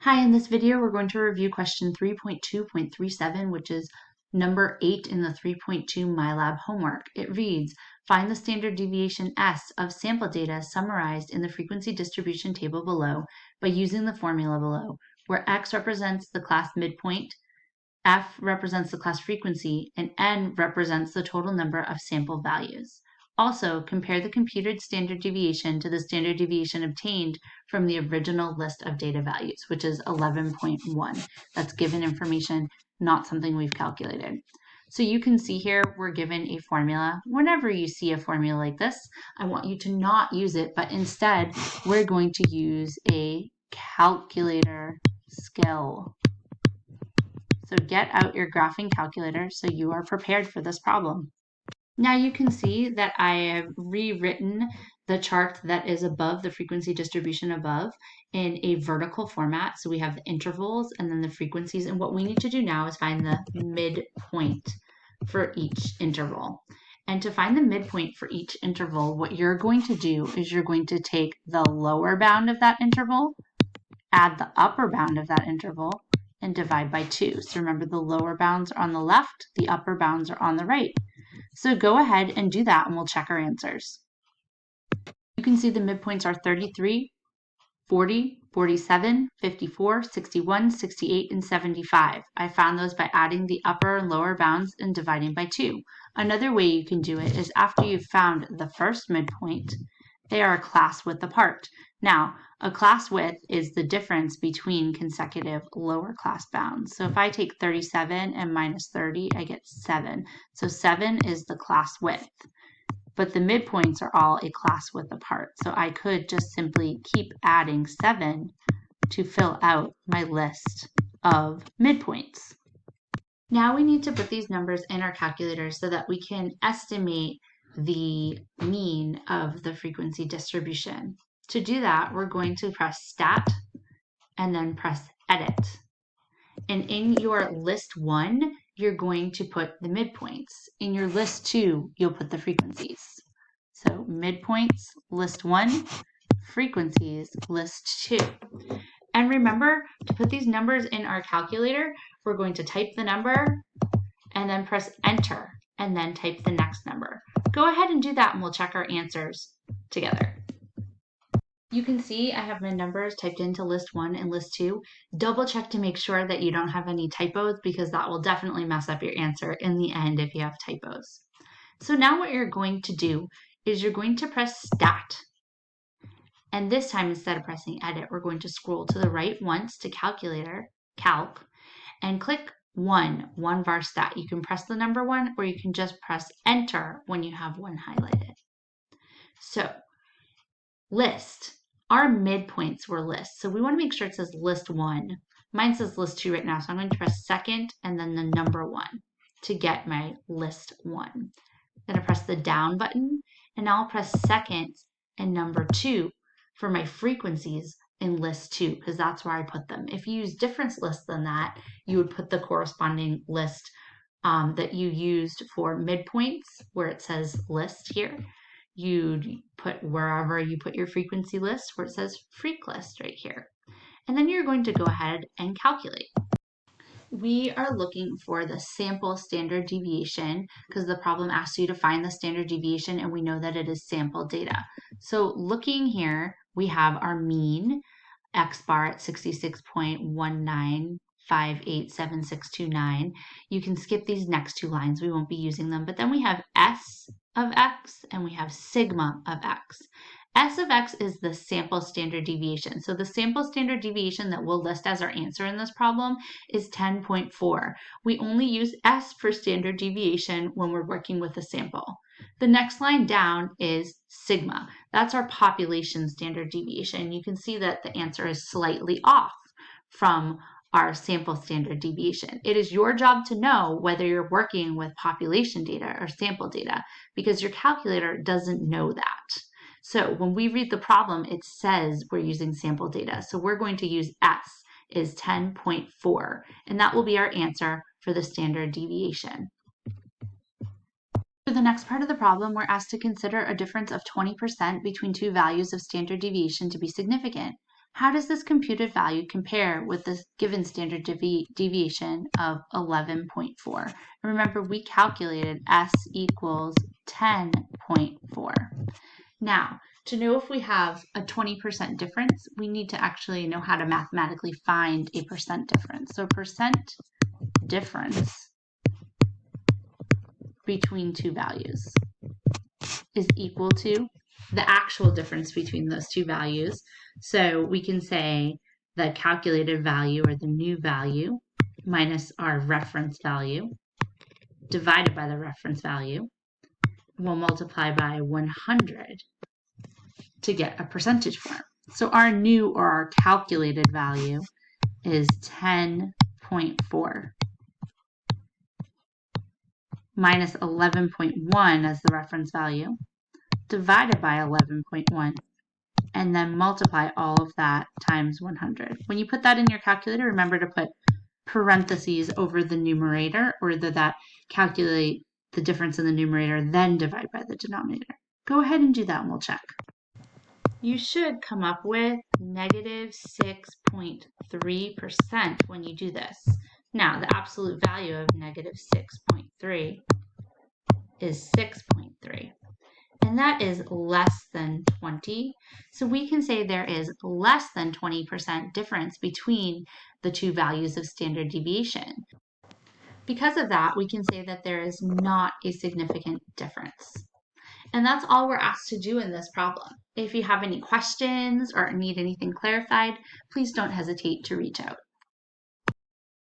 Hi, in this video, we're going to review question 3.2.37, which is number 8 in the 3.2 MyLab homework. It reads, find the standard deviation S of sample data summarized in the frequency distribution table below by using the formula below, where X represents the class midpoint, F represents the class frequency, and N represents the total number of sample values. Also, compare the computed standard deviation to the standard deviation obtained from the original list of data values, which is 11.1. That's given information, not something we've calculated. So you can see here we're given a formula. Whenever you see a formula like this, I want you to not use it, but instead we're going to use a calculator skill. So get out your graphing calculator so you are prepared for this problem. Now you can see that I have rewritten the chart that is above the frequency distribution above in a vertical format. So we have the intervals and then the frequencies. And what we need to do now is find the midpoint for each interval. And to find the midpoint for each interval, what you're going to do is you're going to take the lower bound of that interval, add the upper bound of that interval, and divide by 2. So remember, the lower bounds are on the left, the upper bounds are on the right. So go ahead and do that and we'll check our answers. You can see the midpoints are 33, 40, 47, 54, 61, 68, and 75. I found those by adding the upper and lower bounds and dividing by 2. Another way you can do it is after you've found the first midpoint, they are a class width apart. Now, a class width is the difference between consecutive lower class bounds. So if I take 37 and minus 30, I get 7. So 7 is the class width. But the midpoints are all a class width apart. So I could just simply keep adding 7 to fill out my list of midpoints. Now we need to put these numbers in our calculator so that we can estimate the mean of the frequency distribution. To do that, we're going to press Stat and then press Edit. And in your list 1, you're going to put the midpoints. In your list 2, you'll put the frequencies. So midpoints, list 1, frequencies, list 2. And remember, to put these numbers in our calculator, we're going to type the number and then press Enter and then type the next number. Go ahead and do that and we'll check our answers together. You can see I have my numbers typed into list 1 and list 2. Double check to make sure that you don't have any typos because that will definitely mess up your answer in the end if you have typos. So now what you're going to do is you're going to press Stat. And this time, instead of pressing Edit, we're going to scroll to the right once to Calculator, Calc, and click 1 var stat. You can press the number 1 or you can just press Enter when you have 1 highlighted. So, list. Our midpoints were lists. So we want to make sure it says list 1. Mine says list 2 right now, so I'm going to press second and then the number 1 to get my list 1. Then I press the down button and now I'll press second and number 2 for my frequencies in list 2 because that's where I put them. If you use different lists than that, you would put the corresponding list that you used for midpoints where it says list here. You'd put wherever you put your frequency list where it says freq list right here. And then you're going to go ahead and calculate. We are looking for the sample standard deviation because the problem asks you to find the standard deviation and we know that it is sample data. So looking here, we have our mean X bar at 66.19587629. You can skip these next 2 lines. We won't be using them. But then we have S of X and we have sigma of X. S of X is the sample standard deviation. So the sample standard deviation that we'll list as our answer in this problem is 10.4. We only use S for standard deviation when we're working with a sample. The next line down is sigma. That's our population standard deviation. You can see that the answer is slightly off from our sample standard deviation. It is your job to know whether you're working with population data or sample data because your calculator doesn't know that. So when we read the problem, it says we're using sample data. So we're going to use S is 10.4, and that will be our answer for the standard deviation. For the next part of the problem, we're asked to consider a difference of 20% between 2 values of standard deviation to be significant. How does this computed value compare with the given standard deviation of 11.4? Remember, we calculated S equals 10.4. Now, to know if we have a 20% difference, we need to actually know how to mathematically find a percent difference. So percent difference between two values is equal to the actual difference between those two values. So we can say the calculated value, or the new value, minus our reference value divided by the reference value. We'll multiply by 100 to get a percentage form. So our new, or our calculated value, is 10.4 minus 11.1 as the reference value, divided by 11.1, and then multiply all of that times 100. When you put that in your calculator, remember to put parentheses over the numerator, or that calculate the difference in the numerator, then divide by the denominator. Go ahead and do that and we'll check. You should come up with negative 6.3% when you do this. Now, the absolute value of negative 6.3 is 6.3. And that is less than 20. So we can say there is less than 20% difference between the two values of standard deviation. Because of that, we can say that there is not a significant difference. And that's all we're asked to do in this problem. If you have any questions or need anything clarified, please don't hesitate to reach out.